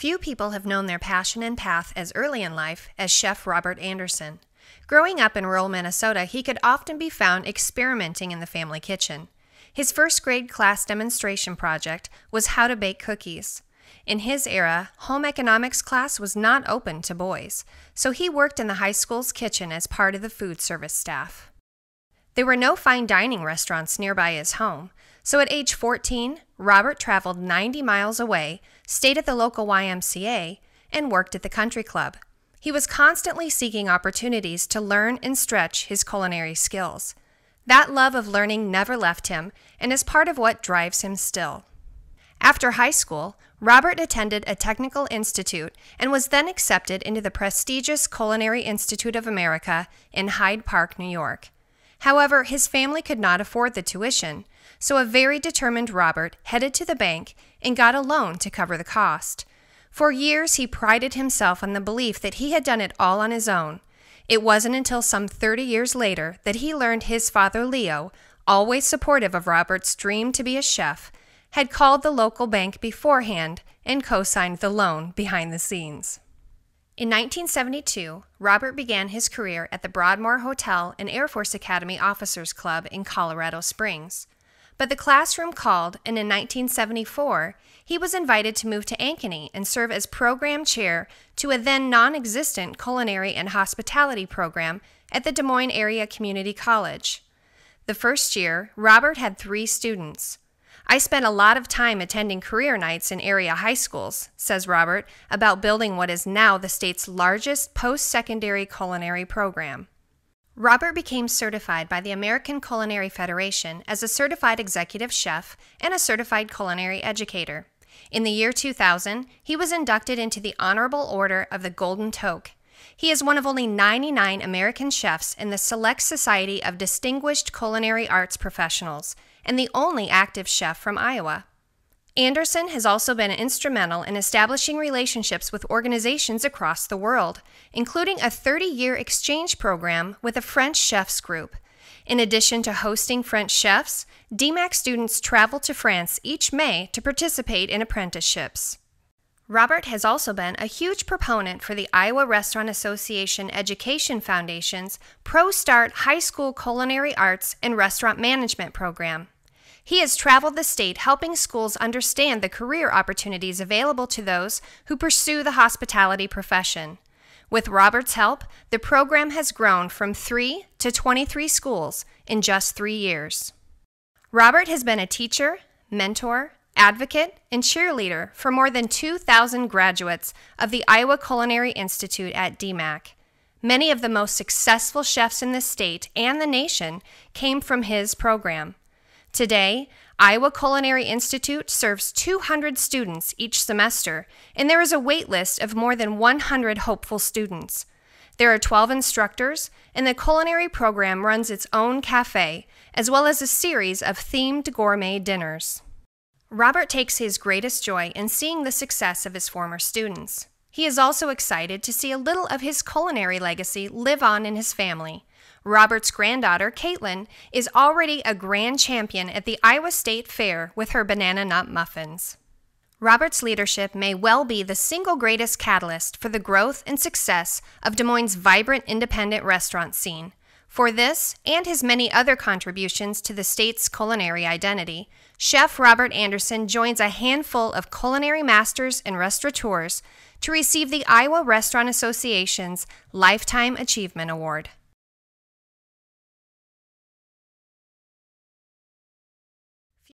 Few people have known their passion and path as early in life as Chef Robert Anderson. Growing up in rural Minnesota, he could often be found experimenting in the family kitchen. His first grade class demonstration project was how to bake cookies. In his era, home economics class was not open to boys, so he worked in the high school's kitchen as part of the food service staff. There were no fine dining restaurants nearby his home, so at age 14, Robert traveled 90 miles away, stayed at the local YMCA, and worked at the country club. He was constantly seeking opportunities to learn and stretch his culinary skills. That love of learning never left him and is part of what drives him still. After high school, Robert attended a technical institute and was then accepted into the prestigious Culinary Institute of America in Hyde Park, New York. However, his family could not afford the tuition, so a very determined Robert headed to the bank and got a loan to cover the cost. For years, he prided himself on the belief that he had done it all on his own. It wasn't until some 30 years later that he learned his father, Leo, always supportive of Robert's dream to be a chef, had called the local bank beforehand and co-signed the loan behind the scenes. In 1972, Robert began his career at the Broadmoor Hotel and Air Force Academy Officers Club in Colorado Springs. But the classroom called, and in 1974, he was invited to move to Ankeny and serve as program chair to a then non-existent culinary and hospitality program at the Des Moines Area Community College. The first year, Robert had 3 students. "I spent a lot of time attending career nights in area high schools," says Robert, about building what is now the state's largest post-secondary culinary program. Robert became certified by the American Culinary Federation as a certified executive chef and a certified culinary educator. In the year 2000, he was inducted into the Honorable Order of the Golden Toque. He is one of only 99 American chefs in the Select Society of Distinguished Culinary Arts Professionals, and the only active chef from Iowa. Anderson has also been instrumental in establishing relationships with organizations across the world, including a 30-year exchange program with a French chefs group. In addition to hosting French chefs, DMAC students travel to France each May to participate in apprenticeships. Robert has also been a huge proponent for the Iowa Restaurant Association Education Foundation's ProStart High School Culinary Arts and Restaurant Management program. He has traveled the state helping schools understand the career opportunities available to those who pursue the hospitality profession. With Robert's help, the program has grown from 3 to 23 schools in just 3 years. Robert has been a teacher, mentor, advocate, and cheerleader for more than 2,000 graduates of the Iowa Culinary Institute at DMAC. Many of the most successful chefs in the state and the nation came from his program. Today, Iowa Culinary Institute serves 200 students each semester, and there is a wait list of more than 100 hopeful students. There are 12 instructors, and the culinary program runs its own cafe, as well as a series of themed gourmet dinners. Robert takes his greatest joy in seeing the success of his former students. He is also excited to see a little of his culinary legacy live on in his family. Robert's granddaughter, Caitlin, is already a grand champion at the Iowa State Fair with her banana nut muffins. Robert's leadership may well be the single greatest catalyst for the growth and success of Des Moines' vibrant independent restaurant scene. For this, and his many other contributions to the state's culinary identity, Chef Robert Anderson joins a handful of culinary masters and restaurateurs to receive the Iowa Restaurant Association's Lifetime Achievement Award.